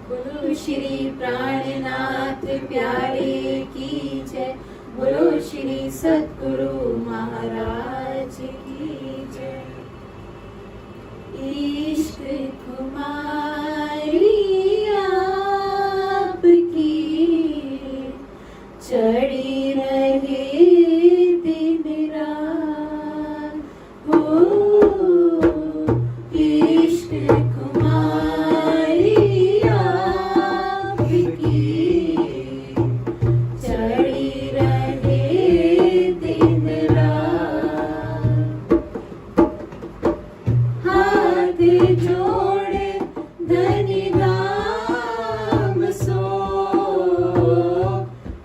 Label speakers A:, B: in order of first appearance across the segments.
A: बोलो श्री प्राणनाथ प्यारे की जय। बोलो श्री सद्गुरु महाराज की जय। इश्क कुमारी आपकी चढ़ी रहे दिन रात हो। इश्क कुमारी आपकी चढ़ी रहे दिन रात। हाथ जोड़े धनी धाम सो,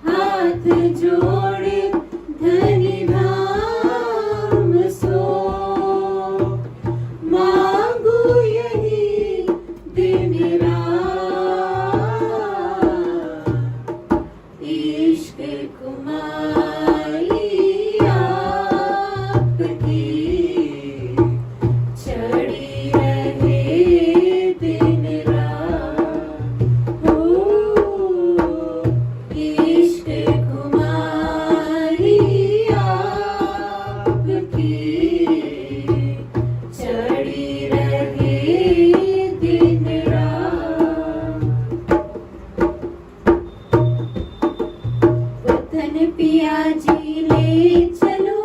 A: हाथ जोड़े धनी धाम सो। मांगू यही दिन रात, इश्क कुमारी आपकी चढ़ी रहे दिन रात हो। इश्क कुमारी आपकी चढ़ी रहे दिन रात। वतन पिया जी ले चलो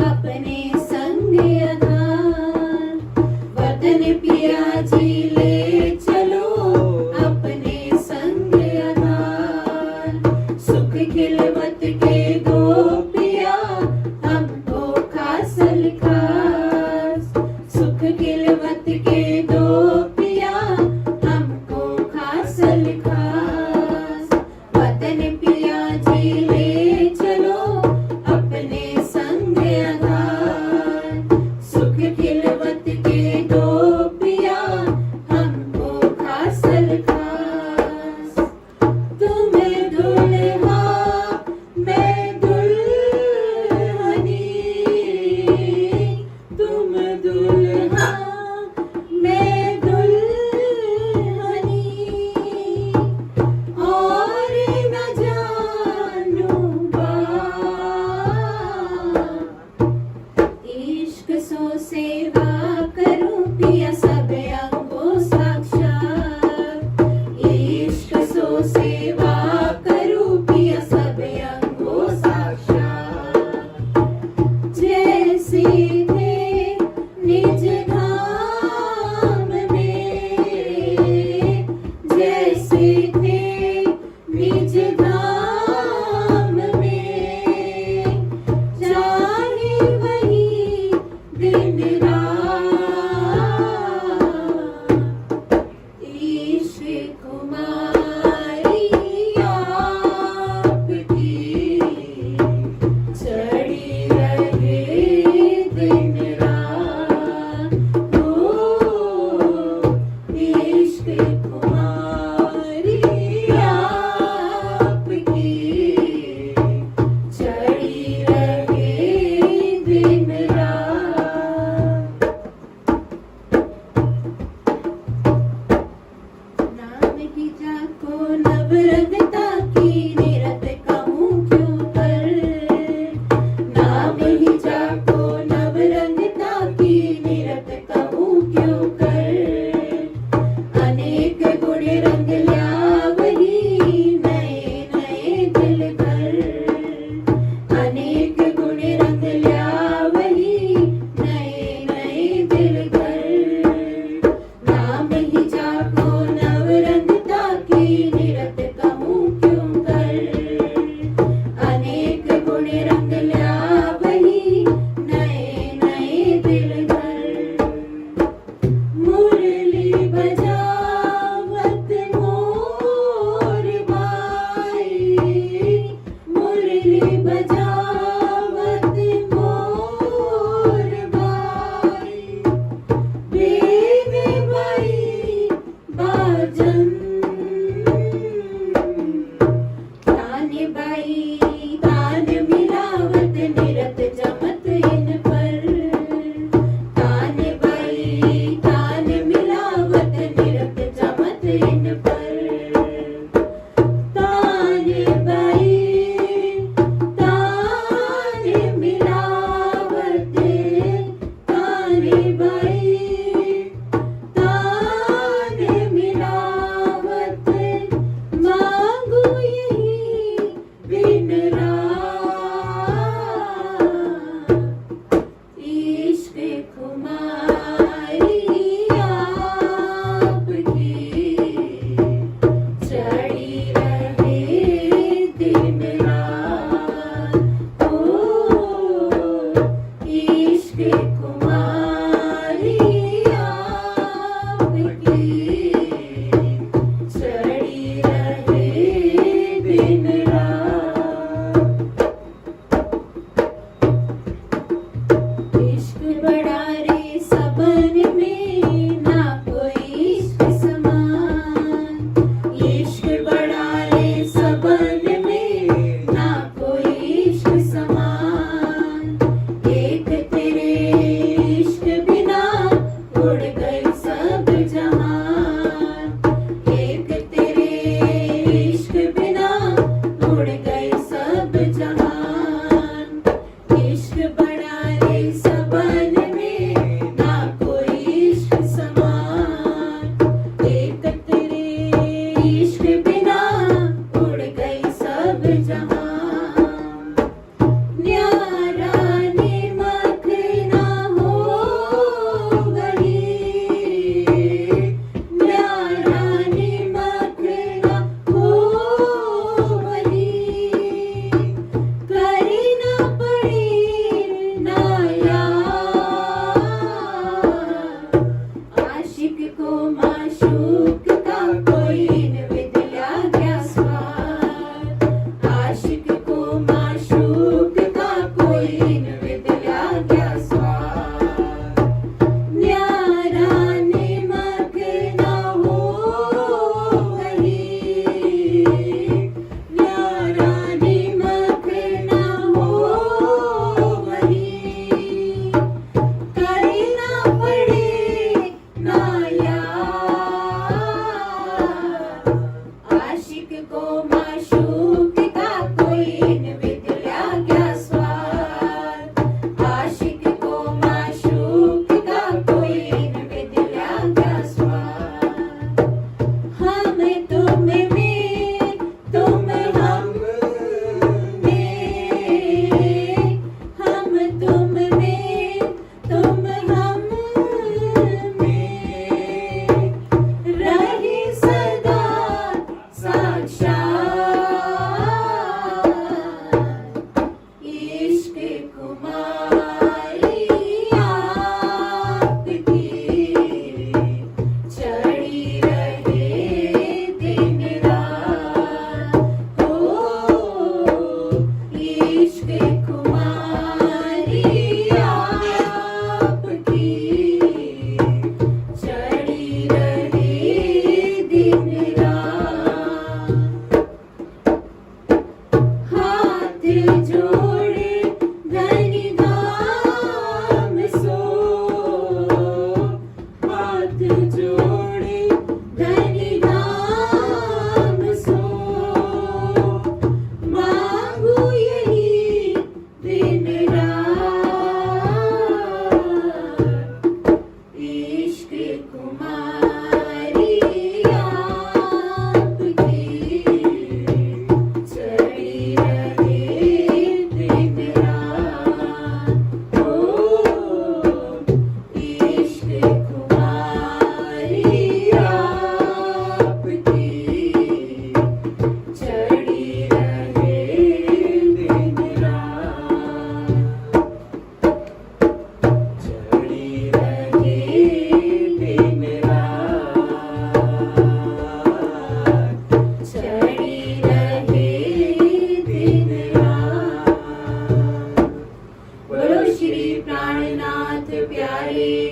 A: अपने संग आधार। वतन पिया जी ले चलो अपने संग आधार। सुख खिलवत के दो पिया हमको खासल खास। सुख खिलवत के दो पिया हमको खासल खास। वतन पिया जी ले चलो अपने संग आधार। सुख खिलवत के दो पिया हमको खासल खास। तुम्हें दुल्हा मैं दुल्हनी, तुम दुल्हा मैं दुल्हनी। और न जानू बात, इश्क सो सेवा करूं पिया सब अंगों साक्षात। इश्क सो सेवा करूं पिया सब अंगों साक्षात। जैसे थे निज धाम में, जैसे थे निज धाम में। जाने वही दिन रात, इश्क कुमारी आपकी चढ़ी रहे दिन रात हो। इश्क कुमारी आपकी चढ़ी रहे दिन रात।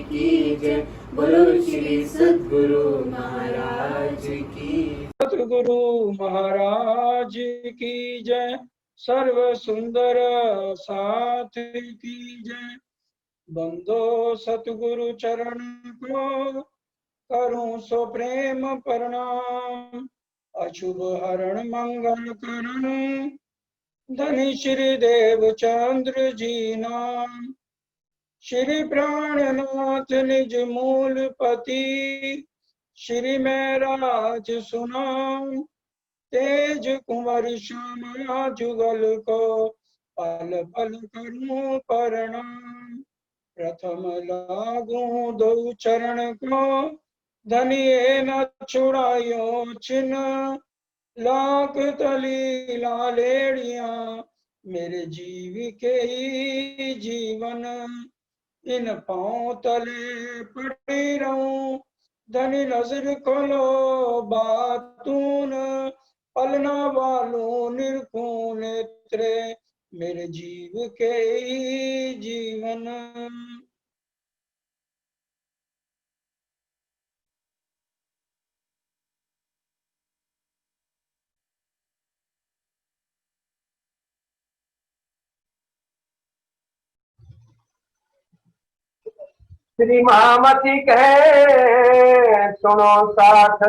A: की जय। बोलो श्री सद्गुरु महाराज की।
B: सतगुरु महाराज की जय। सर्व सुंदर साथ की जय। बंदो सतगुरु चरण को करूं सो प्रेम प्रणाम। अशुभ हरण मंगल करण धनी श्री देव चंद्र जी नाम। श्री प्राणनाथ निज मूल पति श्री महराज सुनाम। तेज कुंवर श्यामा जुगल को पल पल करूं प्रणाम। प्रथम लागू दो चरण को धनिये न छुड़ायो छिन्न। लाख तली लालेड़िया मेरे जीव के ही जीवन। इन पांव तले पड़ी रहूं धनी नजर खोलो बातून। पलना वालों निरखूं नेत्रे मेरे जीव के ही जीवन।
C: श्री महामती कहे सुनो साथ।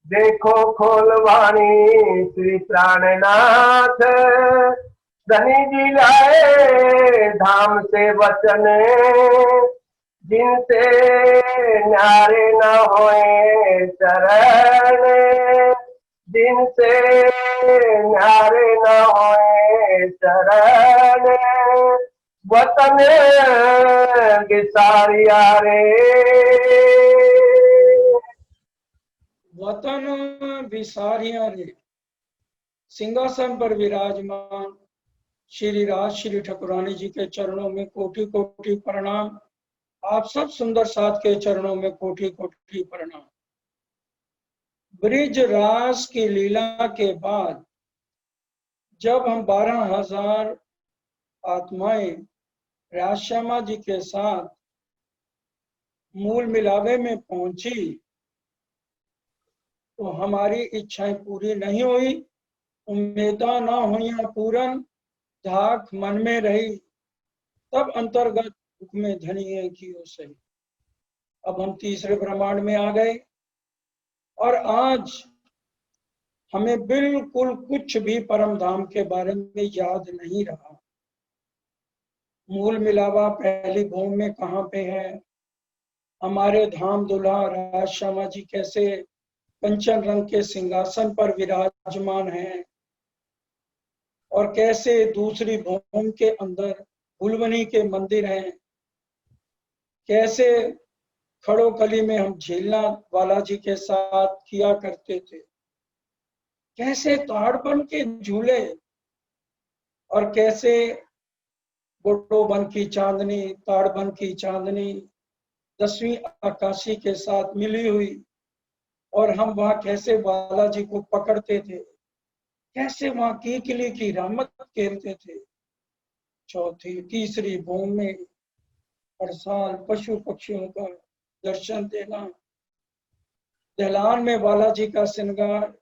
C: देखो खोलवाणी श्री प्राणनाथ। धनी जी लाए धाम से वचन जिनसे न्यारे न होए चरण। जिनसे न्यारे न होए चरण। वतन विसारिया रे।
B: वतन विसारिया रे। सिंहासन पर विराजमान श्री राज श्री ठकुरानी जी के चरणों में कोटि कोटि प्रणाम। आप सब सुंदर साथ के चरणों में कोटि कोटि प्रणाम। ब्रिज रास की लीला के बाद जब हम 12,000 आत्माएं राजश्यामा जी के साथ मूल मिलावे में पहुंची तो हमारी इच्छाएं पूरी नहीं हुई। उम्मीदा न हुई पूरन धाक मन में रही। तब अंतर्गत हुक्म धनिये की सही। अब हम तीसरे ब्रह्मांड में आ गए और आज हमें बिल्कुल कुछ भी परम धाम के बारे में याद नहीं रहा। मूल मिलावा पहली भूमि में कहाँ पे है, हमारे धाम दुल्हा राजश्यामा जी कैसे कंचन रंग के सिंहासन पर विराजमान हैं और कैसे दूसरी भूमि के अंदर फुलवनी के मंदिर हैं। कैसे खड़ोकली में हम झीलना बालाजी के साथ किया करते थे। कैसे ताड़बन के झूले और कैसे बोटोबन की चांदनी ताड़बन की चांदनी 10वीं आकाशी के साथ मिली हुई और हम वहां कैसे बालाजी को पकड़ते थे। कैसे वहां कीकली की रहमत खेलते थे। चौथी तीसरी भूमि में हर साल पशु पक्षियों का दर्शन देना। दहलान में बालाजी का श्रृंगार,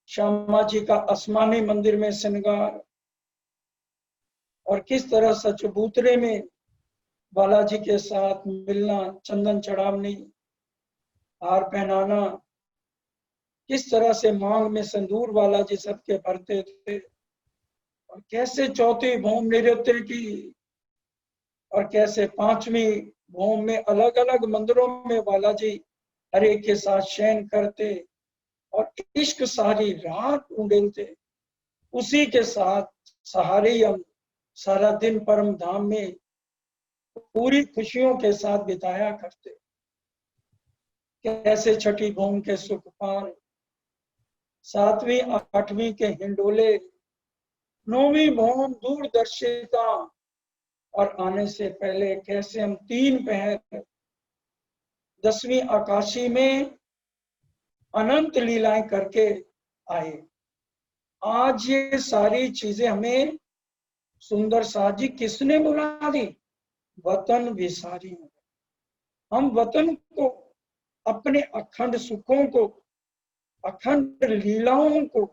B: श्यामा जी का आसमानी मंदिर में श्रृंगार और किस तरह सचबूतरे में बालाजी के साथ मिलना, चंदन चढ़ावनी, हार पहनाना, किस तरह से मांग में संदूर बालाजी सबके भरते थे और कैसे चौथी भूमि नृत्य की और कैसे 5वीं भूमि में अलग अलग मंदिरों में बालाजी हर एक के साथ शयन करते और इश्क सारी रात उड़ेलते। उसी के साथ सहारे हम सारा दिन परम धाम में पूरी खुशियों के साथ बिताया करते। कैसे छठी भूमि के सुखपान, 7वीं 8वीं के हिंडोले, 9वीं भूमि दूरदर्शिता और आने से पहले कैसे हम 3 पहर 10वीं आकाशी में अनंत लीलाएं करके आए। आज ये सारी चीजें हमें सुंदर साजी किसने बुला दी? वतन विसारी हो गए। हम वतन को, अपने अखंड सुखों को, अखंड लीलाओं को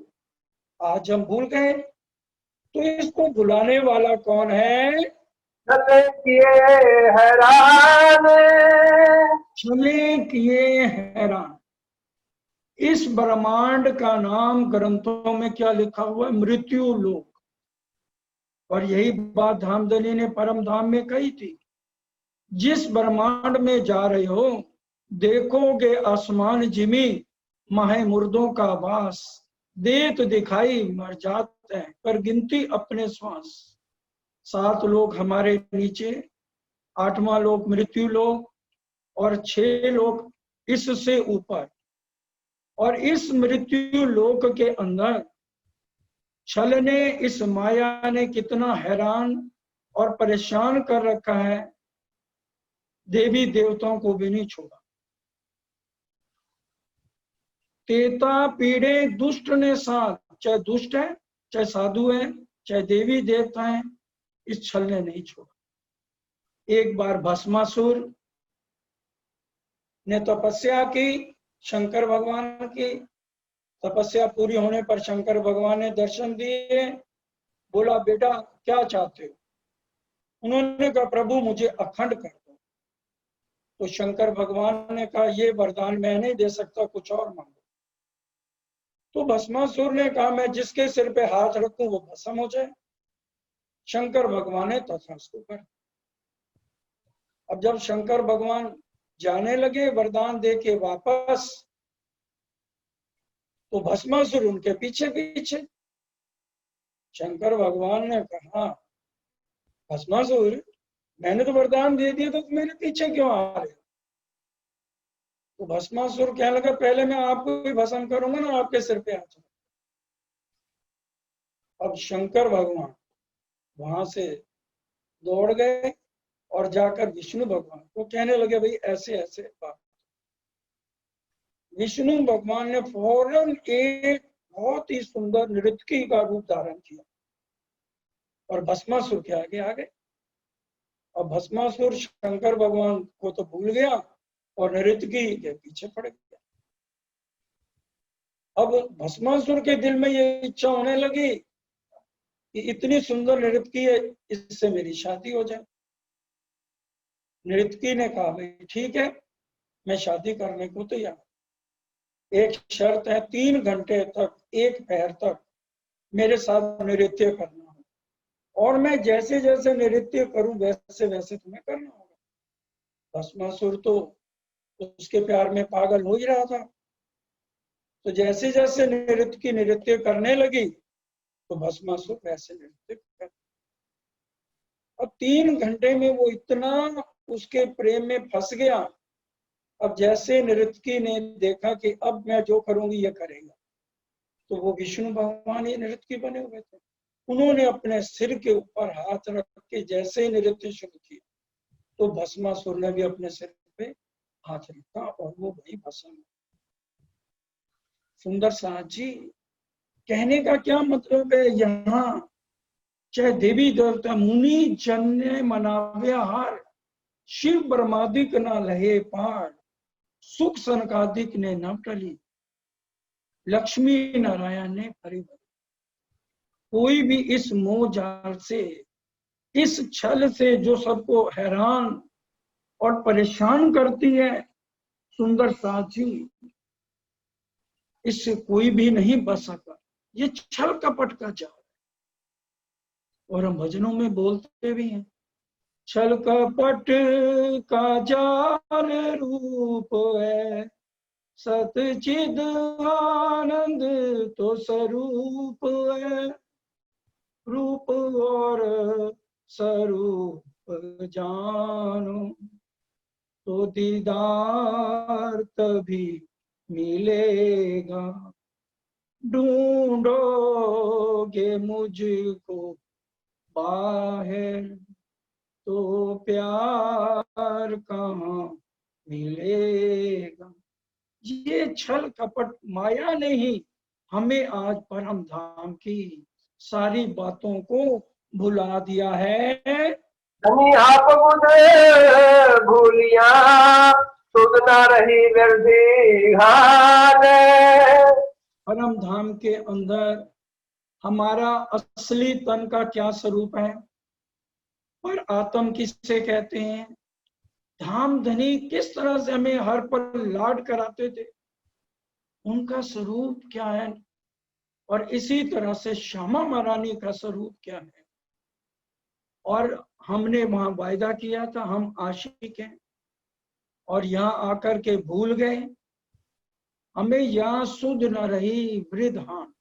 B: आज हम भूल गए। तो इसको भुलाने वाला कौन है?
C: छले किए हैरान,
B: छले किए हैरान। इस ब्रह्मांड का नाम ग्रंथों में क्या लिखा हुआ है? मृत्यु लोक। और यही बात धामधनी ने परम धाम में कही थी, जिस ब्रह्मांड में जा रहे हो देखोगे आसमान जिमी, माहे मुर्दों का वास, देत दिखाई मर जाते हैं पर गिनती अपने श्वास। 7 लोक हमारे नीचे, 8वां लोक मृत्यु लोक, और 6 लोक इससे ऊपर। और इस मृत्यु लोक के अंदर छल ने, इस माया ने कितना हैरान और परेशान कर रखा है, देवी देवताओं को भी नहीं छोड़ा। तेता पीड़े दुष्ट ने साथ, चाहे दुष्ट है, चाहे साधु है, चाहे देवी देवता है, इस छल ने नहीं छोड़ा। एक बार भस्मासुर ने तपस्या की, शंकर भगवान की तपस्या पूरी होने पर शंकर भगवान ने दर्शन दिए। बोला बेटा क्या चाहते हो? उन्होंने कहा प्रभु मुझे अखंड कर दो। तो शंकर भगवान ने कहा ये वरदान मैं नहीं दे सकता, कुछ और मांगो। तो भस्मासुर ने कहा मैं जिसके सिर पे हाथ रखूं वो भस्म हो जाए। शंकर भगवान ने तथास्तु कर। अब जब शंकर भगवान जाने लगे वरदान दे के वापस, तो भस्मासुर उनके पीछे पीछे। शंकर भगवान ने कहा भस्मासुर मैंने तो वरदान दे दिया, तो मेरे पीछे क्यों आ रहे? तो भस्मासुर कहने लगा पहले मैं आपको भी भस्म करूंगा ना, आपके सिर पे आ जाऊंगा। अब शंकर भगवान वहां से दौड़ गए और जाकर विष्णु भगवान को कहने लगे भाई ऐसे ऐसे बात। विष्णु भगवान ने फौरन एक बहुत ही सुंदर नृत्यकी का रूप धारण किया और भस्मासुर के आगे आ गए। अब भस्मासुर शंकर भगवान को तो भूल गया और नृत्यकी के पीछे पड़ गया। अब भस्मासुर के दिल में ये इच्छा होने लगी कि इतनी सुंदर नृत्यकी है, इससे मेरी शादी हो जाए। नृत्यकी ने कहा भाई ठीक है, मैं शादी करने को तैयार। एक शर्त है, 3 घंटे तक, 1 पैर तक मेरे साथ नृत्य करना है, और मैं जैसे जैसे नृत्य करूं वैसे वैसे तुम्हें करना होगा। भस्मासुर तो उसके प्यार में पागल हो ही रहा था। तो जैसे जैसे नृत्य करने लगी तो भस्मासुर वैसे नृत्य कर। अब 3 घंटे में वो इतना उसके प्रेम में फंस गया। अब जैसे नृत्यकी ने देखा कि अब मैं जो करूंगी ये करेगा, तो वो विष्णु भगवान ही नृत्यकी बने हुए थे। उन्होंने अपने सिर के ऊपर हाथ रख के जैसे ही नृत्य शुरू किया, तो भस्मासुर ने भी अपने सिर पे हाथ रखा और वो वही भस्म। सुंदर साथ जी, कहने का क्या मतलब है, यहाँ चाहे देवी देवता मुनि जन ने मनावे हार, शिव ब्रह्मादिक ना लहे पार, सुख सनकादिक ने न टली, लक्ष्मी नारायण ने परिवर। कोई भी इस मोह जाल से, इस छल से जो सबको हैरान और परेशान करती है, सुंदर साथी, इससे कोई भी नहीं बच सका। ये छल कपट का जाल है। और हम भजनों में बोलते भी हैं, छल कपट का जाल रूप है, सतचिद आनंद तो स्वरूप है, रूप और स्वरूप जानो तो दीदार तभी मिलेगा, ढूंढोगे मुझको बाहर तो प्यार कहाँ मिलेगा। ये छल कपट माया ने ही हमें आज परम धाम की सारी बातों को भुला दिया है।
C: धनी आप बुझ भूलिया सुध न रही व्यर्थी हाल।
B: परम धाम के अंदर हमारा असली तन का क्या स्वरूप है, पर आत्म किससे कहते हैं। धाम धनी किस तरह से हमें हर पल लाड कराते थे, उनका स्वरूप क्या है। और इसी तरह से श्यामा महारानी का स्वरूप क्या है। और हमने वहां वायदा किया था हम आशिक हैं, और यहाँ आकर के भूल गए। हमें यहाँ सुध न रही वृद्धान,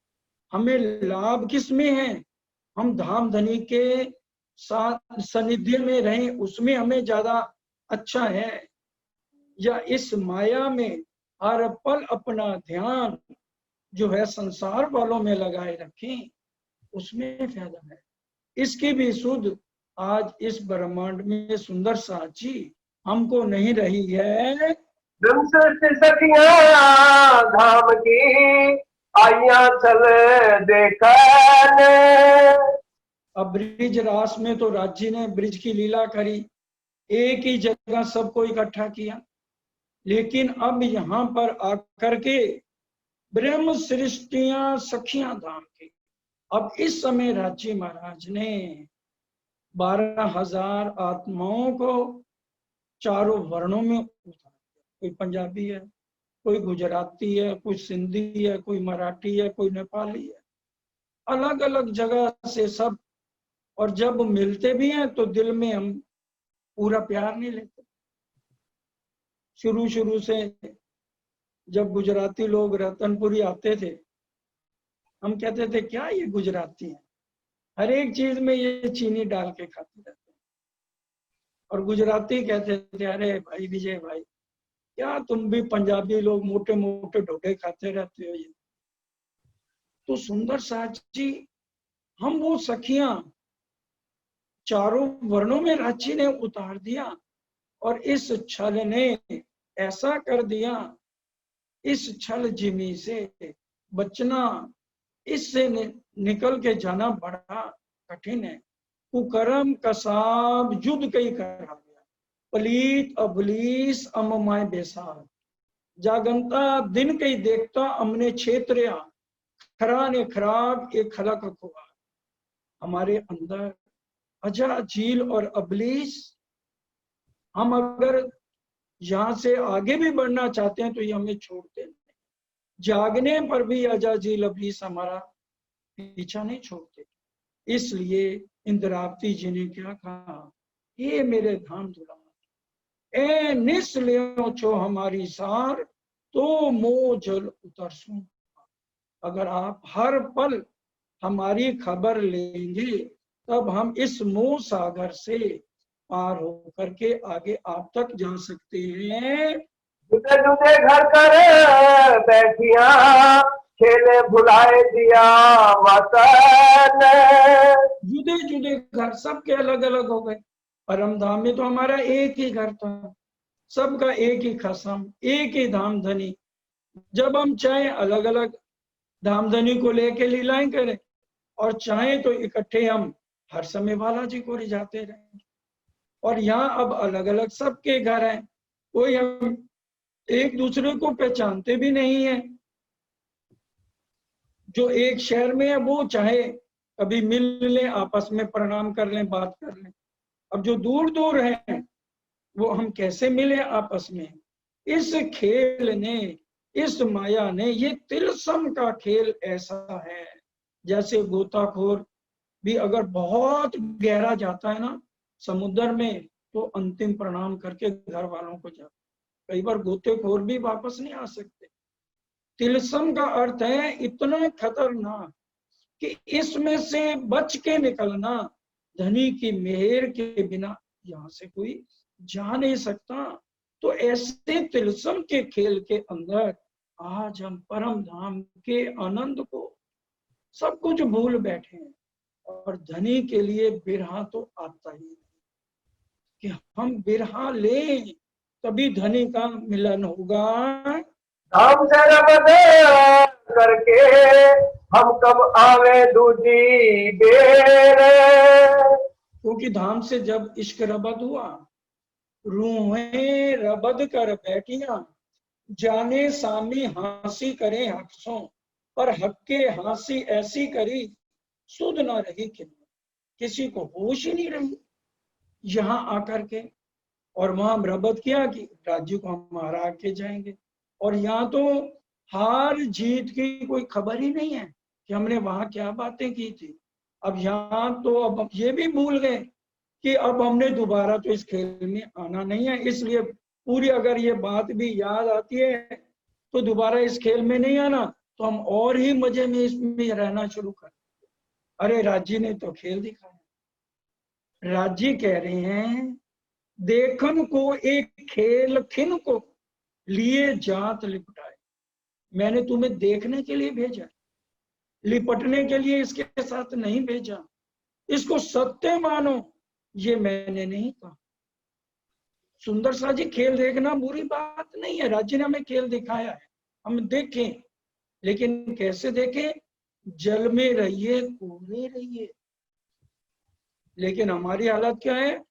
B: हमें लाभ किसमें है। हम धाम धनी के साथ सानिध्य में रहें, उसमें हमें ज्यादा अच्छा है, या इस माया में हर पल अपना ध्यान जो है संसार वालों में लगाए रखें, उसमें फायदा है। इसकी भी सुध आज इस ब्रह्मांड में सुंदर साची हमको नहीं रही है।
C: सृष्टि सखिया धाम की आइया चल देखने।
B: अब ब्रिज रास में तो राज्य ने ब्रिज की लीला करी, एक ही जगह सबको इकट्ठा किया। लेकिन अब यहाँ पर आकर के ब्रह्म सृष्टियां सखियां धाम की, अब इस समय राज्य महाराज ने 12,000 आत्माओं को चारों वर्णों में उतार दिया। कोई पंजाबी है, कोई गुजराती है, कोई सिंधी है, कोई मराठी है, कोई नेपाली है, अलग अलग जगह से सब। और जब मिलते भी हैं तो दिल में हम पूरा प्यार नहीं लेते। शुरू शुरू से जब गुजराती लोग रतनपुरी आते थे, हम कहते थे क्या ये गुजराती है, हर एक चीज में ये चीनी डाल के खाते रहते हैं। और गुजराती कहते थे अरे भाई विजय भाई, क्या तुम भी पंजाबी लोग मोटे मोटे ढोडे खाते रहते हो। ये तो सुंदर साची, हम वो सखियां चारों वर्णों में रांची ने उतार दिया। और इस छल ने ऐसा कर दिया, इस छल जिमी से बचना, इससे निकल के जाना बड़ा कठिन है। कुकरम कसाब युद्ध कई करा गया, पलीत अबलीस अममाय बेसार, जागंता दिन कई देखता अमने क्षेत्रिया, खरा ने खराब एक खलक खुआ। हमारे अंदर अजा झील और अबलीस, हम अगर यहाँ से आगे भी बढ़ना चाहते हैं तो ये हमें छोड़ते नहीं। जागने पर भी अजा झील अबलीस हमारा पीछा नहीं छोड़ते। इसलिए इंद्रावती जी ने क्या कहा, ये मेरे धाम दुला ए निस्लियो छो हमारी सार, तो मो जल उतरसूं। अगर आप हर पल हमारी खबर लेंगे तब हम इस मोह सागर से पार होकर के आगे आप तक जा सकते हैं।
C: जुदे जुदे घर कर बैठिया खेले भुलाए दिया वतन।
B: जुदे जुदे घर सबके अलग अलग हो गए। परम धाम में तो हमारा एक ही घर था, सबका एक ही खसम, एक ही धाम धनी। जब हम चाहे अलग अलग धाम धनी को लेके लीलाएं करें, और चाहे तो इकट्ठे हम हर समय बालाजी को रिझाते रहें। और यहाँ अब अलग अलग सबके घर हैं, कोई हम एक दूसरे को पहचानते भी नहीं है। जो एक शहर में है वो चाहे कभी मिल लें, आपस में प्रणाम कर लें, बात कर लें। अब जो दूर दूर हैं वो हम कैसे मिले आपस में। इस खेल ने, इस माया ने, ये तिलसम का खेल ऐसा है, जैसे गोताखोर भी अगर बहुत गहरा जाता है ना समुद्र में, तो अंतिम प्रणाम करके घर वालों को जाता। कई बार गोतेखोर भी वापस नहीं आ सकते। तिलसम का अर्थ है इतना खतरनाक कि इसमें से बच के निकलना धनी की मेहर के बिना यहाँ से कोई जा नहीं सकता। तो ऐसे तिलसम के खेल के अंदर आज हम परम धाम के आनंद को सब कुछ भूल बैठे हैं। और धनी के लिए बिरहा तो आता ही कि हम बिरहा लें तभी धनी का मिलन होगा।
C: धाम से रब करके हम कब आवे दूजी बेर।
B: क्योंकि धाम से जब इश्क रबद हुआ, रूहें रबद कर बैठियां, जाने सामी हंसी करें हंसों, पर हक के हंसी ऐसी करी, सुध न रही किसी को होश ही नहीं रही यहाँ आकर के। और वहां रबत किया कि राज्य को हम हरा के जाएंगे, और यहाँ तो हार जीत की कोई खबर ही नहीं है कि हमने वहां क्या बातें की थी। अब यहाँ तो अब ये भी भूल गए कि अब हमने दोबारा तो इस खेल में आना नहीं है, इसलिए पूरी अगर ये बात भी याद आती है तो दोबारा इस खेल में नहीं आना, तो हम और ही मजे में इसमें रहना शुरू कर। अरे राज्य ने तो खेल दिखाया। राज्य कह रहे हैं देखन को एक खेल खिन को लिए जात लिपटाए। मैंने तुम्हें देखने के लिए भेजा, लिपटने के लिए इसके साथ नहीं भेजा। इसको सत्य मानो, ये मैंने नहीं कहा। सुंदर सा जी खेल देखना बुरी बात नहीं है, राज्य ने हमें खेल दिखाया है, हम देखें, लेकिन कैसे देखें? जल में रहिए, कोरे रहिए। लेकिन हमारी हालत क्या है?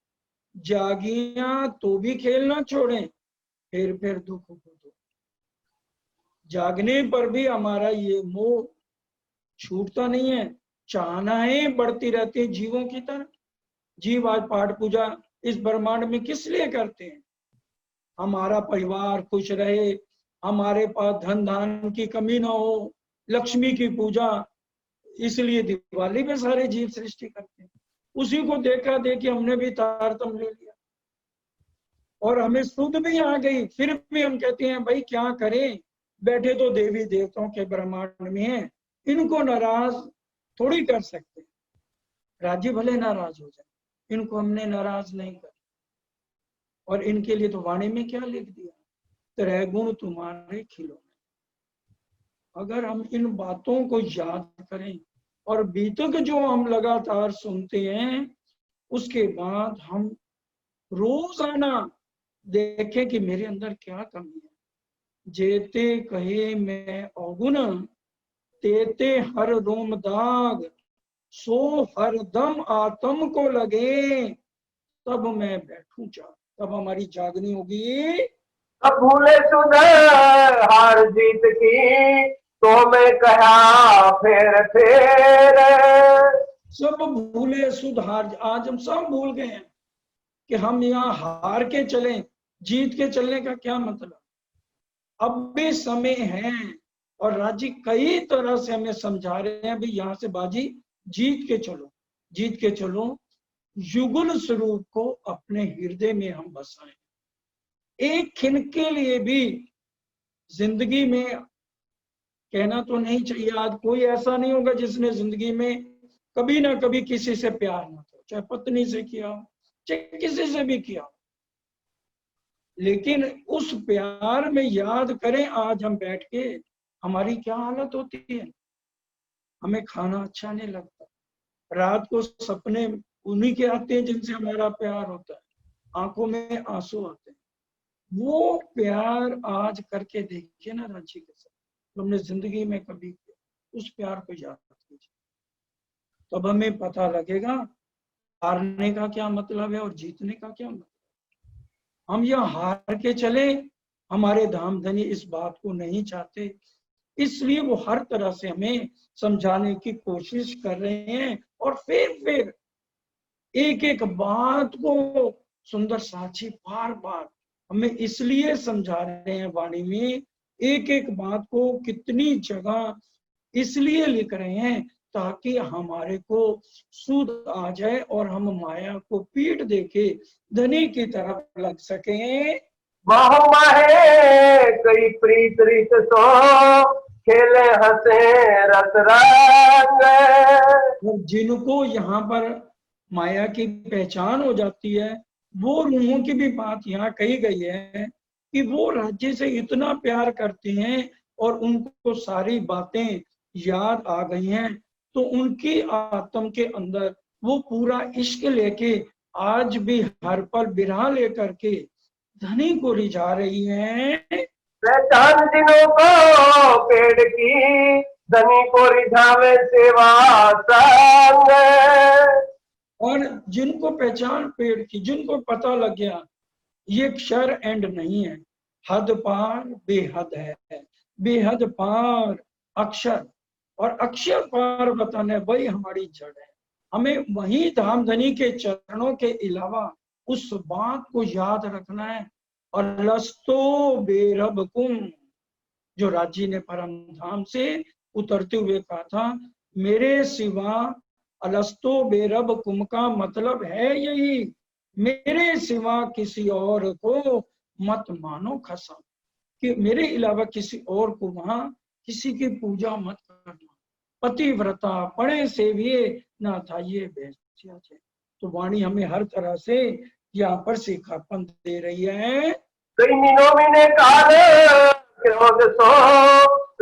B: जागिया तो भी खेल ना छोड़ें, फिर दुख को दो। जागने पर भी हमारा ये मोह छूटता नहीं है, चाहनाएं बढ़ती रहती है जीवों की तरह। जीव आज पाठ पूजा इस ब्रह्मांड में किस लिए करते हैं? हमारा परिवार खुश रहे, हमारे पास धन धान की कमी ना हो, लक्ष्मी की पूजा, इसलिए दिवाली में सारे जीव सृष्टि करते हैं। उसी को देखा देखी हमने भी तारतम्य ले लिया और हमें सुध भी आ गई, फिर भी हम कहते हैं भाई क्या करें, बैठे तो देवी देवताओं के ब्रह्मांड में हैं, इनको नाराज थोड़ी कर सकते। राज्य भले नाराज हो जाए, इनको हमने नाराज नहीं कर। और इनके लिए तो वाणी में क्या लिख दिया, त्रय गुण तुम्हारे खिलौने। अगर हम इन बातों को याद करें और बीतक जो हम लगातार सुनते हैं, उसके बाद हम रोजाना देखें कि मेरे अंदर क्या कमी है। जेते कहे मैं अवगुण, तेते हर रोम दाग, सो हर दम आत्म को लगे, तब मैं बैठूं जा। तब हमारी जागनी होगी।
C: अब भूले सुधर हार जीत की, तो मैं कहा फिर
B: सब भूले सुधार। आज हम सब भूल गए हैं कि हम यहाँ हार के चलें, जीत के चलने का क्या मतलब। अब भी समय है और राज्य कई तरह से हमें समझा रहे हैं, भाई यहाँ से बाजी जीत के चलो, जीत के चलो। युगल स्वरूप को अपने हृदय में हम बसाएं। एक क्षण के लिए भी जिंदगी में, कहना तो नहीं चाहिए, आज कोई ऐसा नहीं होगा जिसने जिंदगी में कभी ना कभी किसी से प्यार ना हो, चाहे पत्नी से किया हो, चाहे किसी से भी किया हो। लेकिन उस प्यार में याद करें, आज हम बैठ के हमारी क्या हालत होती है। हमें खाना अच्छा नहीं लगता, रात को सपने उन्हीं के आते हैं जिनसे हमारा प्यार होता है, आंखों में आंसू आते हैं। वो प्यार आज करके देखिए ना रांची के साथ, तो हमने जिंदगी में कभी किया, उस प्यार को याद कीजिए, तब हमें पता लगेगा हारने का क्या मतलब है और जीतने का क्या मतलब। हम यह हार के चले, हमारे धाम धनी इस बात को नहीं चाहते, इसलिए वो हर तरह से हमें समझाने की कोशिश कर रहे हैं। और फिर एक एक बात को सुंदर साची बार बार हमें इसलिए समझा रहे हैं वाणी में, एक एक बात को कितनी जगह इसलिए लिख रहे हैं ताकि हमारे को सूद आ जाए और हम माया को पीठ देके धनी की तरफ लग सके।
C: माहो माहे कई प्रीत रीत सो, खेले हंसे रस रंग।
B: जिनको यहाँ पर माया की पहचान हो जाती है, वो रूहों की भी बात यहाँ कही गई है कि वो राज्य से इतना प्यार करते हैं और उनको सारी बातें याद आ गई हैं, तो उनकी आत्म के अंदर वो पूरा इश्क लेके आज भी हर पल बिरहा लेकर के धनी को रिझा रही हैं।
C: पहचान जिनों को पेड़ की, धनी को रिझावे सेवा संग।
B: और जिनको पहचान पेड़ की, जिनको पता लग गया ये क्षर एंड नहीं है, हद पार बेहद है, बेहद पार अक्षर, और अक्षर पार बताने वही हमारी जड़ है। हमें वही धामधनी के चरणों के अलावा उस बात को याद रखना है। और लस्तो बेरब कुम, जो राजी ने परम धाम से उतरते हुए कहा था, मेरे सिवा अलस्तो बेरब कुम का मतलब है यही, मेरे सिवा किसी और को मत मानो खसा, कि मेरे अलावा किसी और को वहां किसी की पूजा मत करना। पतिव्रता पढ़े सेविये ना था ये बेस्या थे। तो वाणी हमें हर तरह से यहाँ पर सीखापन दे रही है।
C: कई मीनों मीने काल क्रोध सो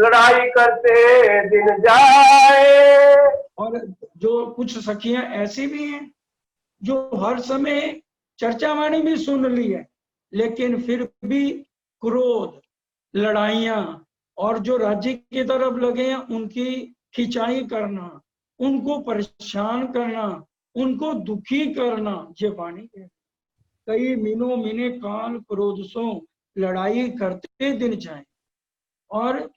C: लड़ाई करते दिन जाए।
B: और जो कुछ सखियां ऐसी भी हैं जो हर समय चर्चा वाणी भी सुन ली है, लेकिन फिर भी क्रोध, लड़ाइयां और जो राज्य की तरफ लगे हैं उनकी खिंचाई करना, उनको परेशान करना, उनको दुखी करना, ये वाणी है। कई मीनों मीने काल क्रोध सो लड़ाई करते दिन जाए। और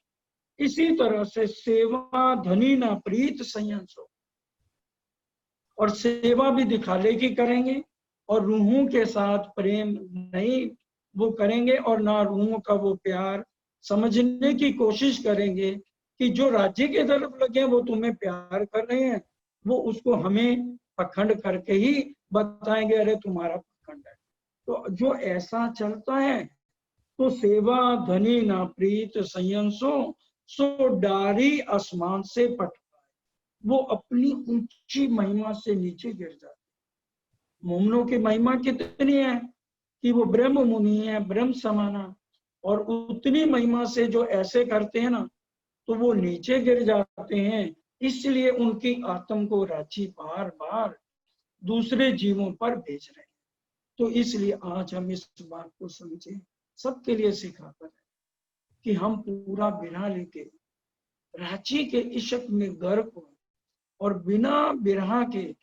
B: इसी तरह से सेवा धनी ना प्रीत संयम सो, और सेवा भी दिखाले की करेंगे और रूहों के साथ प्रेम नहीं वो करेंगे, और ना रूहों का वो प्यार समझने की कोशिश करेंगे कि जो राज्य की तरफ लगे वो तुम्हें प्यार कर रहे हैं, वो उसको हमें पखंड करके ही बताएंगे, अरे तुम्हारा पखंड है। तो जो ऐसा चलता है तो सेवा धनी ना प्रीत संयम सो डारी आसमान से पट, वो अपनी ऊंची महिमा से नीचे गिर जाते। मुमनों की महिमा कितनी है कि वो ब्रह्म मुनि है, ब्रह्म समाना, और उतनी महिमा से जो ऐसे करते हैं ना तो वो नीचे गिर जाते हैं। इसलिए उनकी आत्म को रांची बार बार दूसरे जीवों पर भेज रहे हैं। तो इसलिए आज हम इस बात को समझे, सबके लिए सिखाकर है कि हम पूरा बिना लेके रांची के इश्क में गर्क हो, और बिना बिरहा के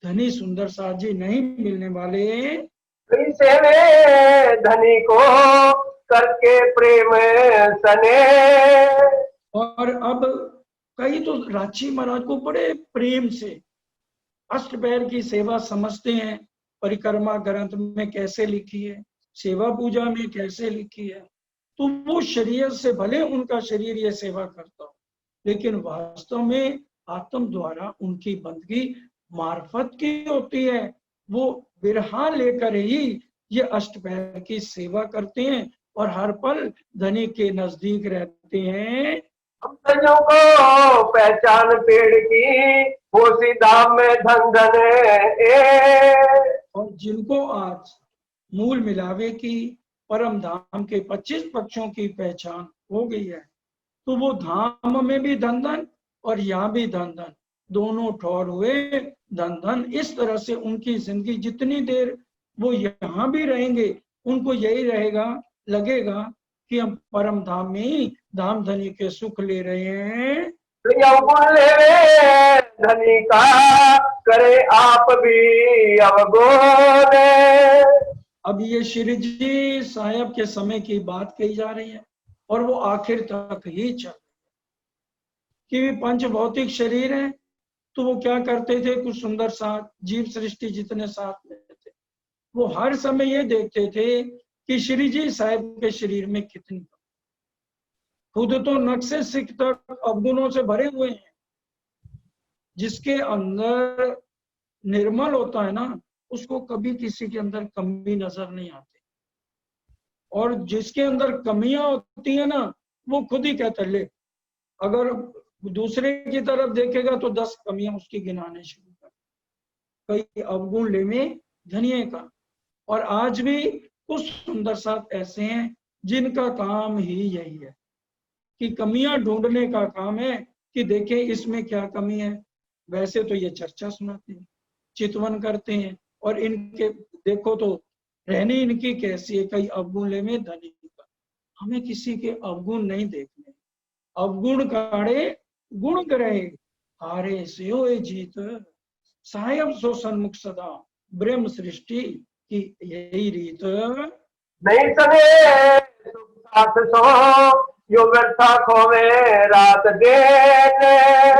B: धनी सुंदर साजी नहीं मिलने वाले।
C: से वे धनी को करके प्रेम सने।
B: और अब कई तो रांची महाराज को बड़े प्रेम से अष्टपैर की सेवा समझते हैं, परिक्रमा ग्रंथ में कैसे लिखी है, सेवा पूजा में कैसे लिखी है, तो वो शरीर से भले उनका शरीर ये सेवा करता हो, लेकिन वास्तव में आत्म द्वारा उनकी बंदगी मार्फत की होती है। वो बिरहा लेकर ही ये अष्टपैर की सेवा करते हैं और हर पल धनी के नजदीक रहते हैं।
C: हम सजों को पहचान पेड़ की वो धाम में धन धन
B: और जिनको आज मूल मिलावे की परम धाम के 25 पक्षों की पहचान हो गई है, तो वो धाम में भी धन धन और यहाँ भी धन धन, दोनों ठौर हुए धन धन। इस तरह से उनकी जिंदगी जितनी देर वो यहाँ भी रहेंगे उनको यही रहेगा, लगेगा कि हम परम धाम में ही धाम धनी के सुख ले रहे हैं।
C: धनी का करे आप भी अवगुण।
B: अब ये श्री जी साहब के समय की बात कही जा रही है और वो आखिर तक ही चल कि पंच भौतिक शरीर है, तो वो क्या करते थे, कुछ सुंदर साथ जीव सृष्टि जितने साथ में थे वो हर समय ये देखते थे कि श्री जी साहब के शरीर में कितनी, खुद तो नक्शे सिख तक अवगुणों से भरे हुए हैं। जिसके अंदर निर्मल होता है ना उसको कभी किसी के अंदर कमी नजर नहीं आती, और जिसके अंदर कमियां होती है ना वो खुद ही कहता ले, अगर दूसरे की तरफ देखेगा तो 10 कमियां उसकी गिनाने शुरू कर, कई अवगुण ले में धनिये का। और आज भी कुछ सुंदर साथ ऐसे हैं जिनका काम ही यही है कि कमियां ढूंढने का काम है कि देखें इसमें क्या कमी है। वैसे तो ये चर्चा सुनाते हैं, चितवन करते हैं, और इनके देखो तो रहनी इनकी कैसी है, कई अवगुण ले में धनी का। हमें किसी के अवगुण नहीं देखने, अवगुण काढ़े गुण करे हारे से होए जीत। साहेब सो सन्मुख सदा, ब्रह्म सृष्टि की यही रीत।
C: नहीं सने सुख साथ सो, यो व्यर्था खोवे रात दिन।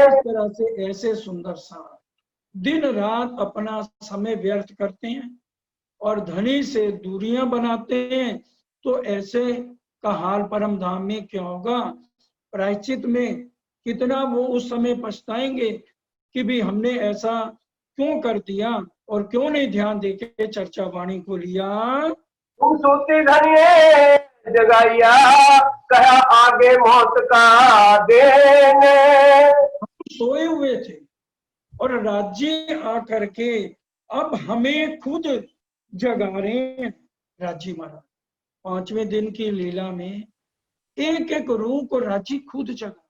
B: इस तरह से ऐसे सुंदर सा दिन रात अपना समय व्यर्थ करते हैं और धनी से दूरियां बनाते हैं, तो ऐसे का हाल परम धाम में क्या होगा? प्रायश्चित में कितना वो उस समय पछताएंगे कि भी हमने ऐसा क्यों कर दिया और क्यों नहीं ध्यान देके चर्चा वाणी को लिया।
C: तुम सूती धनिये जगाइया, कहा आगे मौत का देने।
B: सोए हुए थे और राज्य आकर के अब हमें खुद जगा रहे हैं। राज्य महाराज 5वें दिन की लीला में एक एक रूह को राज्य खुद जगा।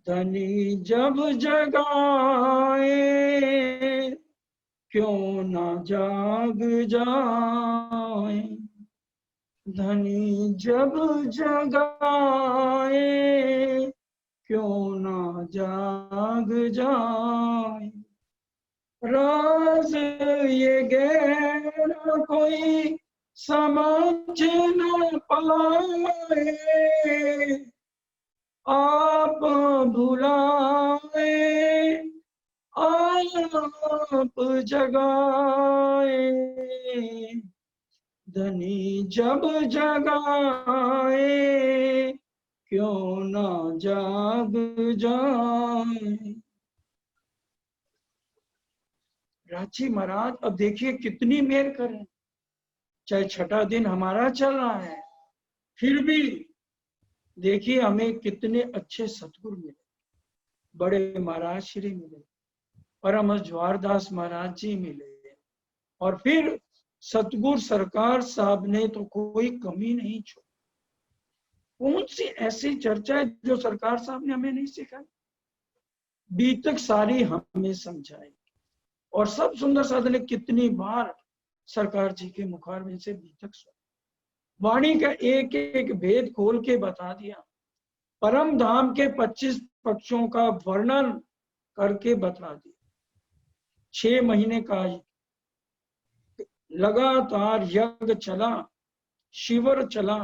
B: धनी जब जगाए क्यों ना जाग जाए, धनी जब जगाए क्यों ना जाग जाए। राज ये गहरा कोई समझ न पाए, आप भुलाए आप जगाए, धनी जब जगाए क्यों ना जाग जाए। रांची महाराज अब देखिए कितनी मेहर करें, चाहे छठा दिन हमारा चल रहा है, फिर भी देखिए हमें कितने अच्छे सतगुरु मिले। बड़े महाराज श्री मिले, परम ज्वारदास महाराज जी मिले, और फिर सतगुरु सरकार साहब ने तो कोई कमी नहीं छोड़ी। कौन सी ऐसी चर्चा है जो सरकार साहब ने हमें नहीं सिखाई? बीतक सारी हमें समझाई, और सब सुंदर साधन ने कितनी बार सरकार जी के मुखारबिंद से बीतक वाणी का एक एक भेद खोल के बता दिया। परम धाम के 25 पक्षों का वर्णन करके बता दिया। 6 महीने का लगातार यज्ञ चला, शिविर चला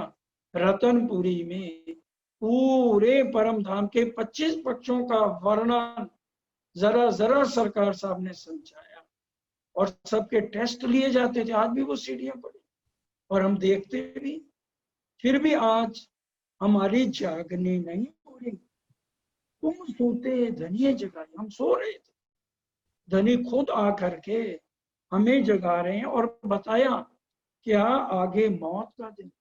B: रतनपुरी में। पूरे परम धाम के 25 पक्षों का वर्णन जरा जरा सरकार साहब ने समझाया, और सबके टेस्ट लिए जाते थे। आज भी वो सीढ़ियां पड़ी और हम देखते भी, फिर भी आज हमारी जागनी नहीं हो रही। तुम सोते धनी जगाए, हम सो रहे थे, धनी खुद आकर के हमें जगा रहे हैं और बताया क्या आगे मौत का दिन,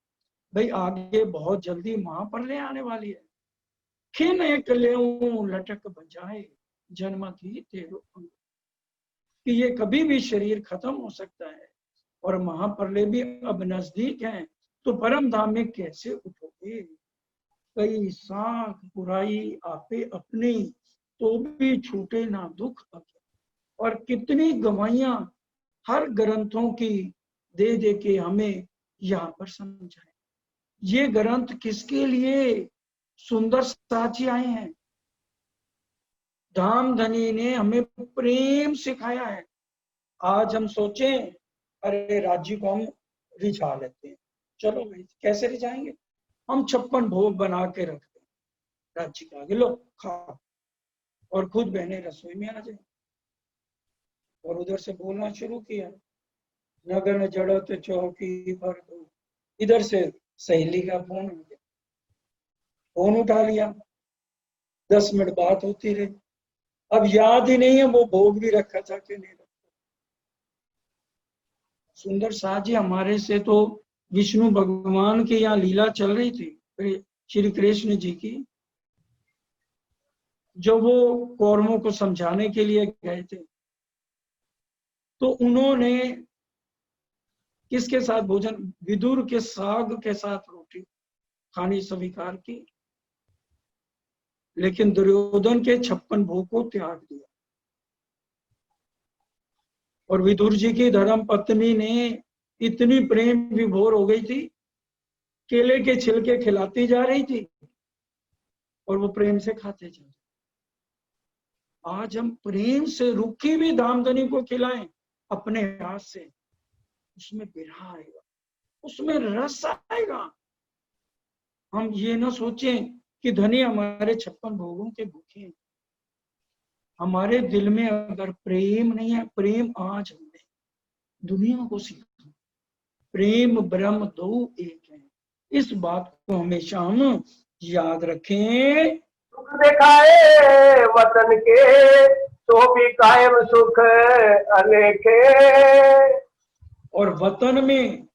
B: भाई आगे बहुत जल्दी महाप्रलय आने वाली है। खिन एक लेऊं लटक बजाए, जन्म थी तेरो अंग, कि ये कभी भी शरीर खत्म हो सकता है और महाप्रलय भी अब नजदीक है, तो परम धाम में कैसे उठोगे? कई साख बुराई आपे अपनी, तो भी छूटे ना दुख अब। और कितनी गवाहियां हर ग्रंथों की दे दे के हमें यहाँ पर समझाए। ये ग्रंथ किसके लिए? सुंदर साची आए हैं। धाम धनी ने हमें प्रेम सिखाया है। आज हम सोचें अरे राज्य को हम रिझा लेते हैं, चलो भाई कैसे रिझाएंगे? हम 56 भोग बना के रखते हैं, राज्य के आगे लो खाओ, और खुद बहने रसोई में आ जाए। और उधर से बोलना शुरू किया, नगन जड़त चौकी पर दो। इधर से सहेली का फोन आ गया, फोन उठा लिया, 10 मिनट बात होती रही। अब याद ही नहीं है वो भोग भी रखा था कि नहीं रखा। सुंदर साह जी हमारे से तो विष्णु भगवान की यहाँ लीला चल रही थी, श्री कृष्ण जी की, जो वो कौरवों को समझाने के लिए गए थे, तो उन्होंने किसके साथ भोजन? विदुर के साग के साथ रोटी खानी स्वीकार की, लेकिन दुर्योधन के 56 भोग को त्याग दिया। और विदुर जी की धर्म पत्नी ने इतनी प्रेम विभोर हो गई थी, केले के छिलके खिलाती जा रही थी और वो प्रेम से खाते जा रहे। आज हम प्रेम से रुखी भी धामधनी को खिलाएं अपने हाथ से, उसमें बिरहा आएगा, उसमें रस आएगा। हम ये ना सोचें कि धनी हमारे 56 भोगों के भूखे हैं। हमारे दिल में अगर प्रेम नहीं है, प्रेम आज हमने दुनिया को सीखा, प्रेम ब्रह्म दो एक है। इस बात को हमेशा हम याद रखें।
C: सुख दिखाए वतन के तो भी कायम सुख अनेके।
B: और वतन में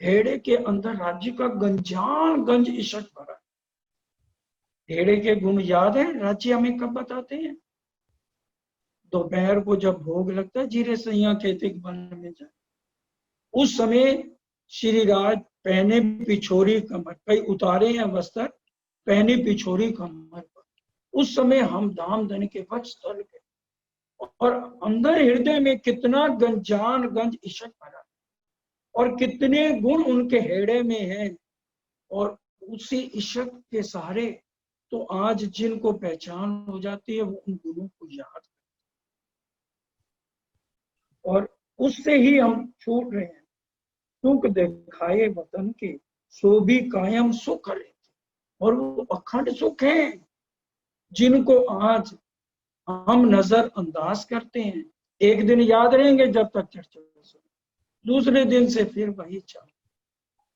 B: हेड़े के अंदर राज्य का गंजान गंज इशक भरा है। हेड़े के गुण याद है, राज्य हमें कब बताते हैं? दोपहर को जब भोग लगता है, जीरे सैया खेती के वन में जाए, उस समय श्री राज पहने पिछोरी कमर, कई उतारे हैं वस्त्र, पहनी पिछोरी कमर पर। उस समय हम धाम धन के वक्ष तल के, और अंदर हृदय में कितना गंजान गंज इशक भरा, और कितने गुण उनके हेड़े में हैं। और उसी इशक के सहारे तो आज जिनको पहचान हो जाती है, वो उन गुणों को याद, और उससे ही हम छूट रहे हैं। सुख दिखाए वतन के सो भी कायम सुख लेते, और वो अखंड सुख है जिनको आज हम नजर अंदाज करते हैं। एक दिन याद रहेंगे जब तक चर्चा, दूसरे दिन से फिर वही चल।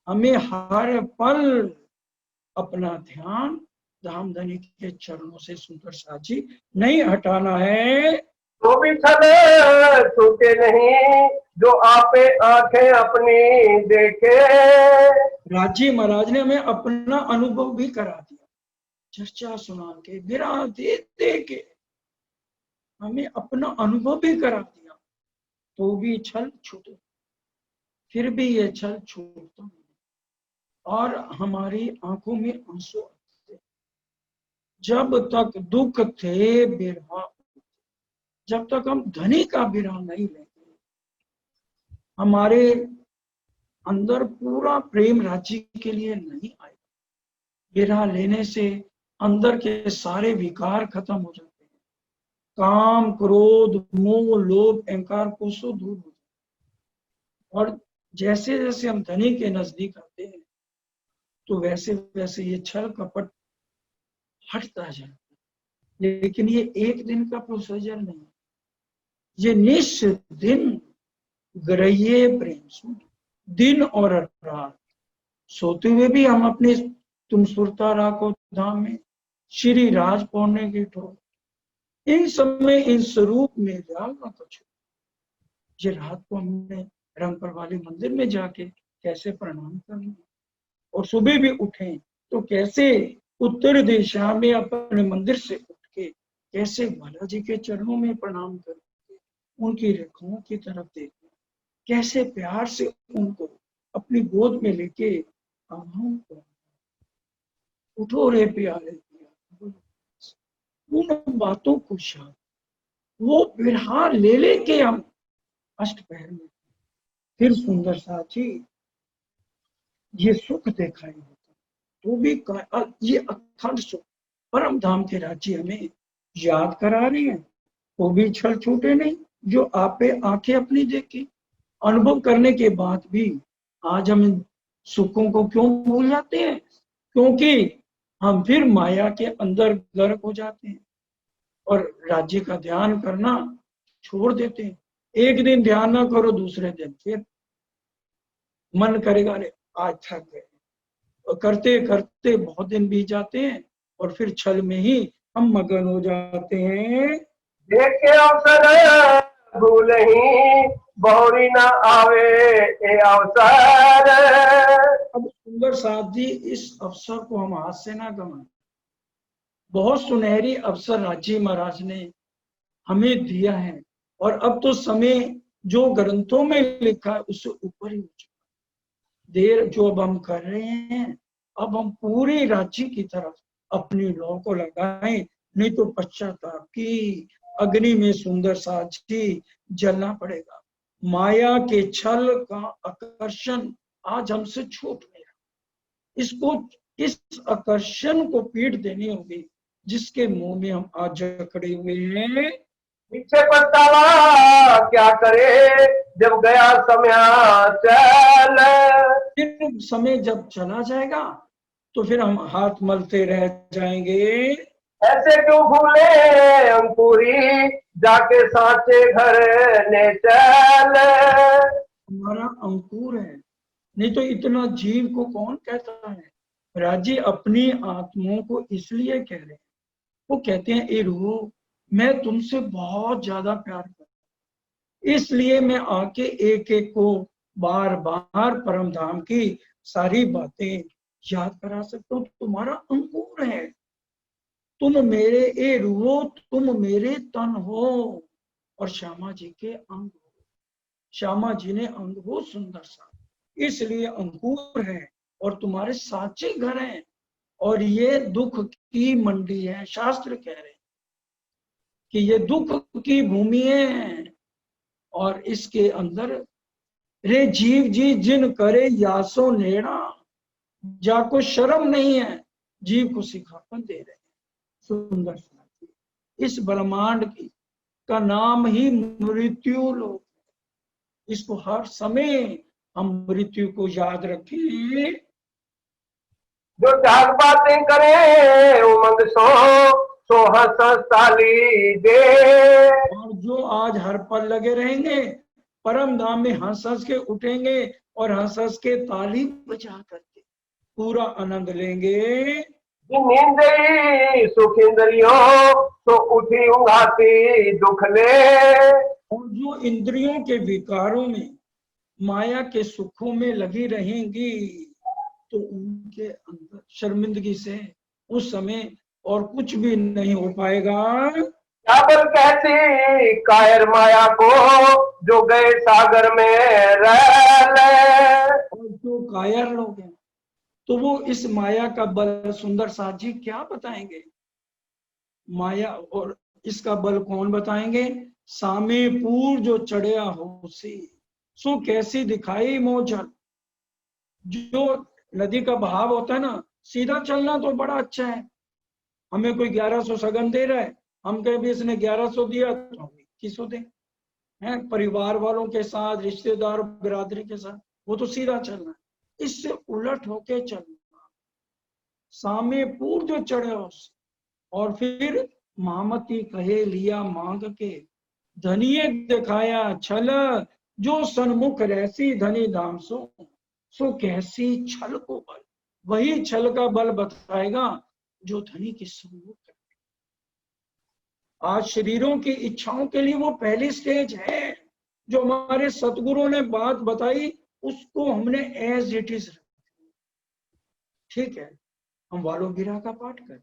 B: हमें हर पल अपना ध्यान धामधनी के चरणों से सुंदर साजी नहीं हटाना है।
C: तो भी छल छूटे नहीं जो आपे आंखें अपनी देखे।
B: राजी महाराज ने हमें अपना अनुभव भी करा दिया, चर्चा सुना के, विराह दे दे के हमें अपना अनुभव भी करा दिया। तो भी छल छूटे, फिर भी ये छल छूटता नहीं, और हमारी आंखों में आंसू आते। जब तक दुख थे बिरहा, जब तक हम धनी का बिरहा नहीं लेंगे, हमारे अंदर पूरा प्रेम राज्य के लिए नहीं आएगा। बिरहा लेने से अंदर के सारे विकार खत्म हो जाते हैं, काम क्रोध मोह लोभ अहंकार को सो दूर हो जाते। और जैसे जैसे हम धनी के नजदीक आते हैं, तो वैसे वैसे ये छल कपट हटता जाता है। लेकिन ये एक दिन का प्रोसीजर नहीं, ये निश्चित दिन ग्रह्य प्रेम सुन, दिन और रात सोते हुए भी हम अपने तुम सुरता राखो धाम में श्री राज पौने की ठोर, इन समय इन स्वरूप में ध्यान न कुछ। ये रात को हमने रंगपर वाले मंदिर में जाके कैसे प्रणाम करना, और सुबह भी उठे तो कैसे उत्तर दिशा में अपने मंदिर से उठ के कैसे बालाजी के चरणों में प्रणाम करके उनकी रेखाओं की तरफ देखना, कैसे प्यार से उनको अपनी गोद में लेके आह्वान करना, उठो रे प्यारे प्यारे, उन बातों को शायद वो बिरहा ले लेके हम अष्टपहर में फिर सुंदर साची ये सुख दिखाई होता, तो भी ये अखंड सुख परम धाम के राज्य हमें याद करा रहे हैं। वो भी छल छूटे नहीं जो आपे आंखें अपनी देखी। अनुभव करने के बाद भी आज हम इन सुखों को क्यों भूल जाते हैं? क्योंकि हम फिर माया के अंदर गर्क हो जाते हैं और राज्य का ध्यान करना छोड़ देते हैं। एक दिन ध्यान ना करो, दूसरे दिन फिर मन करेगा अरे आज थक गए, और करते करते बहुत दिन बीत जाते हैं और फिर छल में ही हम मगन हो जाते हैं।
C: देख के अवसर भूल ही बहुरी ना आवे ए अवसर।
B: अब सुंदर साथ जी इस अवसर को हम हाथ से ना गवाएं। बहुत सुनहरी अवसर राजी महाराज ने हमें दिया है, और अब तो समय जो ग्रंथों में लिखा है उससे ऊपर ही हो चुका। देर जो अब हम कर रहे हैं, अब हम पूरे राज्य की तरफ अपनी लौ को लगाएं, नहीं तो पश्चाताप की अग्नि में सुंदर साथी जलना पड़ेगा। माया के छल का आकर्षण आज हमसे छूट गया, इसको इस आकर्षण को पीठ देनी होगी जिसके मुंह में हम आज जकड़े हुए हैं।
C: पीछे पछतावा क्या करे जब गया समय चल।
B: फिर समय जब चला जाएगा तो फिर हम हाथ मलते रह जाएंगे।
C: ऐसे क्यों भूले अंकुरी जाके सांचे घर ने चल।
B: हमारा अंकुर है, नहीं तो इतना जीव को कौन कहता है। राजी अपनी आत्माओं को इसलिए कह रहे हैं, वो कहते हैं ए रूह, मैं तुमसे बहुत ज्यादा प्यार करता हूं, इसलिए मैं आके एक एक को बार बार परम धाम की सारी बातें याद करा सकता हूँ। तुम्हारा अंकुर है, तुम मेरे ए रूह, तुम मेरे तन हो और श्यामा जी के अंग हो। श्यामा जी ने अंग बहुत सुंदर सा, इसलिए अंकुर है और तुम्हारे साचे घर हैं और ये दुख की मंडी है। शास्त्र कह रहे हैं कि ये दुख की भूमि है और इसके अंदर रे जीव जी जिन करे यासो नेड़ा, जाको शर्म नहीं है जीव को सिखापन दे रहे हैं। सुंदर सा इस ब्रह्मांड की का नाम ही मृत्यु लोक, इसको हर समय हम मृत्यु को याद रखें।
C: जो जाग बातें करे उमंग सो हंस ताली दे।
B: और जो आज हर पल लगे रहेंगे परम धाम में हंस हंस के उठेंगे और हंस हंस के ताली बजा करके पूरा आनंद लेंगे।
C: नींद सुख इंद्रियों तो उठी उंगाती दुख ले।
B: और जो इंद्रियों के विकारों में माया के सुखों में लगी रहेंगी तो उनके अंदर शर्मिंदगी से उस समय और कुछ भी नहीं हो पाएगा।
C: क्या बल कैसी कायर माया को जो गए सागर में रह ले।
B: और जो कायर लोग हैं तो वो इस माया का बल सुंदर साथ जी क्या बताएंगे। माया और इसका बल कौन बताएंगे। सामे पूर जो चढ़िया हो सी, सो कैसी दिखाई मोचल। जो नदी का बहाव होता है ना, सीधा चलना तो बड़ा अच्छा है। हमें कोई 1100 सगन दे रहा है, हम कहें भी इसने 1100 दिया तो हम 2100 दें, हैं परिवार वालों के साथ, रिश्तेदार बिरादरी के साथ, वो तो सीधा चलना है। इससे उलट होके चलना, सामे पूर जो चढ़े उस, और फिर महामती कहे लिया मांग के, धनिये दिखाया छल, जो सन्मुख रहसी धनी धाम सो कैसी छल को बल। वही छल का बल बताएगा जो धनी के सन्मुख है। आज शरीरों की इच्छाओं के लिए वो पहली स्टेज है। जो हमारे सतगुरु ने बात बताई उसको हमने एज इट इज रखा। ठीक है, हम वालों गिरा का पाठ करें,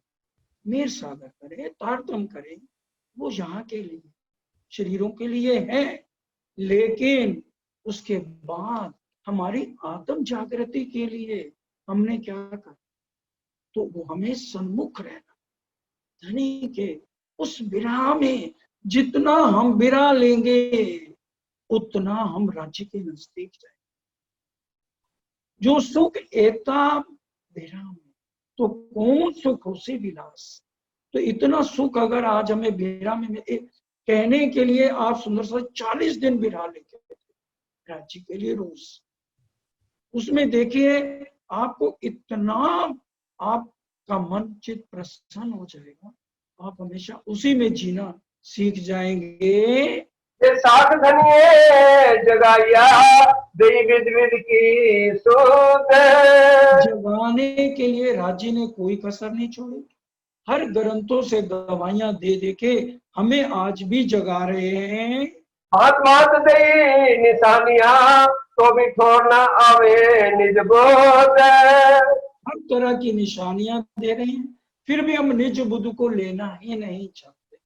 B: मीर सागर करें, तारतम करें, वो यहाँ के लिए शरीरों के लिए है, लेकिन उसके बाद हमारी आत्म जागृति के लिए हमने क्या कहा, तो वो हमें सन्मुख रहना धनी के उस विरह में। जितना हम विरह लेंगे उतना हम राज्य के नजदीक जाएंगे। जो सुख एता विरह में तो कौन सुख उसे विलास। तो इतना सुख अगर आज हमें विरह में कहने के लिए आप सुंदर सा 40 दिन विरह लेके राज्य के लिए रोज, उसमें देखिए आपको इतना आपका मन चित प्रसन्न हो जाएगा, आप हमेशा उसी में जीना सीख जाएंगे।
C: ये साथ धनिये जगाया दई विद विद की सूत।
B: जगाने के लिए राज्य ने कोई कसर नहीं छोड़ी, हर ग्रंथों से गवाहियां दे दे के हमें आज भी जगा रहे हैं।
C: हाथ मात दई निशानियां तो भी छोड़ना आवे निज बोध।
B: हर तरह की निशानियां दे रहे हैं, फिर भी हम निज बुद्ध को लेना ही नहीं चाहते।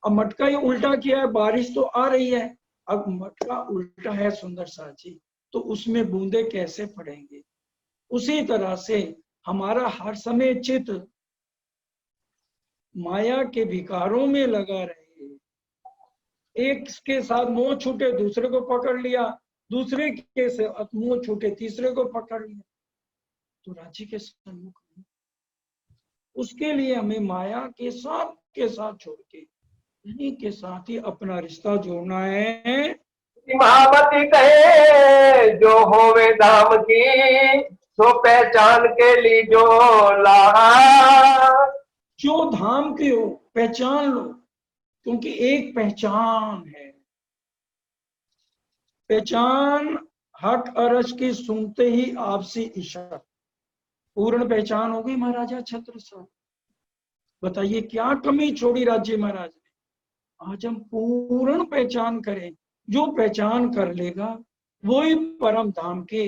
B: अब मटका ये उल्टा किया है, बारिश तो आ रही है, अब मटका उल्टा है सुंदर साजी, तो उसमें बूंदे कैसे पड़ेंगे। उसी तरह से हमारा हर समय चित्त माया के विकारों में लगा रहे, एक के साथ मोह छूटे दूसरे को पकड़ लिया, दूसरे के से मोह छूटे तीसरे को पकड़ लिया, तो राज्य के सन्मुख उसके लिए हमें माया के साथ छोड़ के इन्हीं के साथ ही अपना रिश्ता जोड़ना है।
C: महामती कहे जो होवे धाम की, सो पहचान के ली जो लाहा।
B: जो धाम की हो पहचान लो, क्योंकि एक पहचान है। पहचान हक अरज की सुनते ही आपसी इशारा। पूर्ण पहचान होगी महाराजा छत्रसाल। बताइए क्या कमी छोड़ी राज्य महाराज ने। आज हम पूर्ण पहचान करें। जो पहचान कर लेगा वही परम धाम के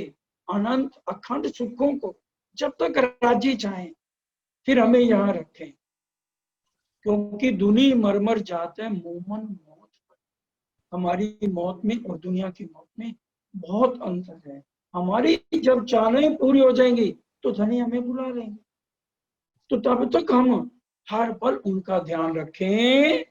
B: अनंत अखंड सुखों को जब तक राज्य चाहे फिर हमें यहाँ रखें, क्योंकि दुनी मरमर जाते मोमन मौत। हमारी मौत में और दुनिया की मौत में बहुत अंतर है। हमारी जब चाहने पूरी हो जाएंगी तो धनी हमें बुला लेंगे, तो तब तक हम हर पल उनका ध्यान रखें।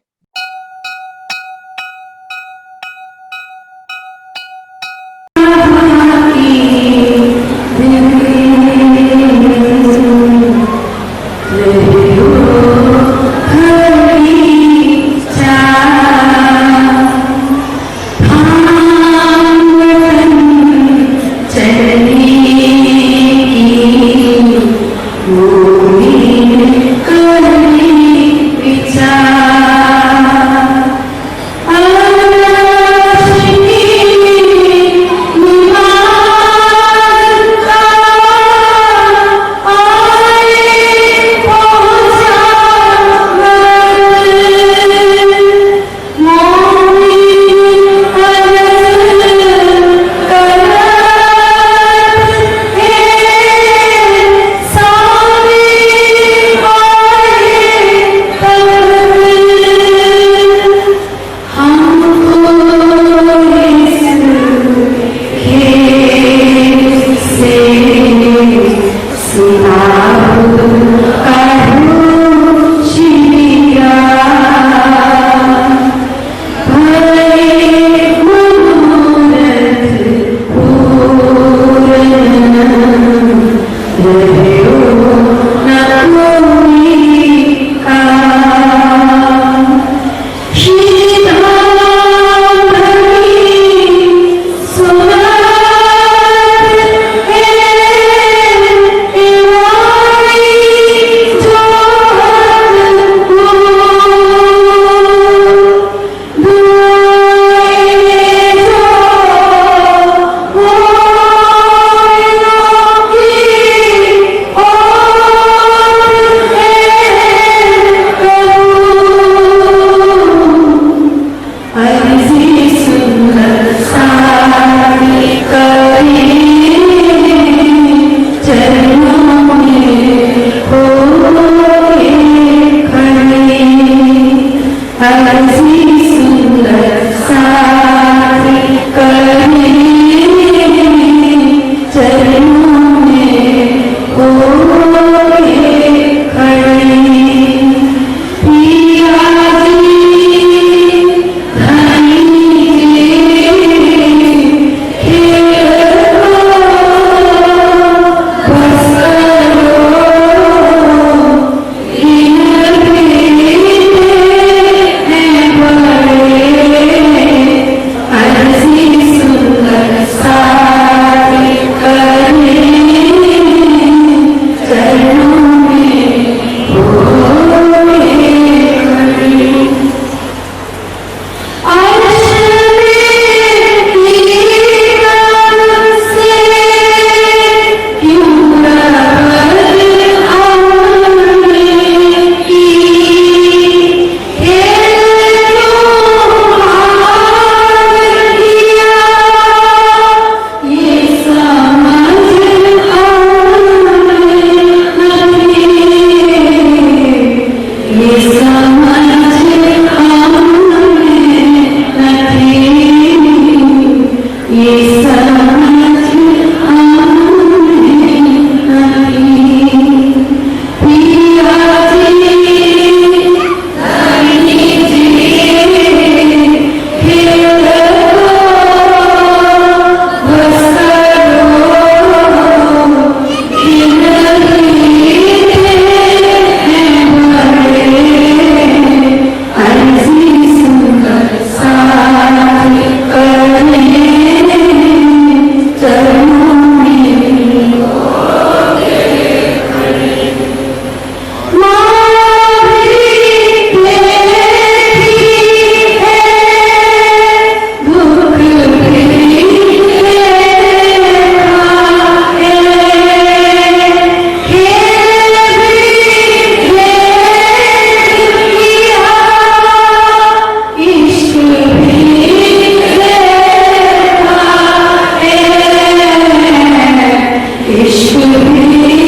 A: ईश्वरी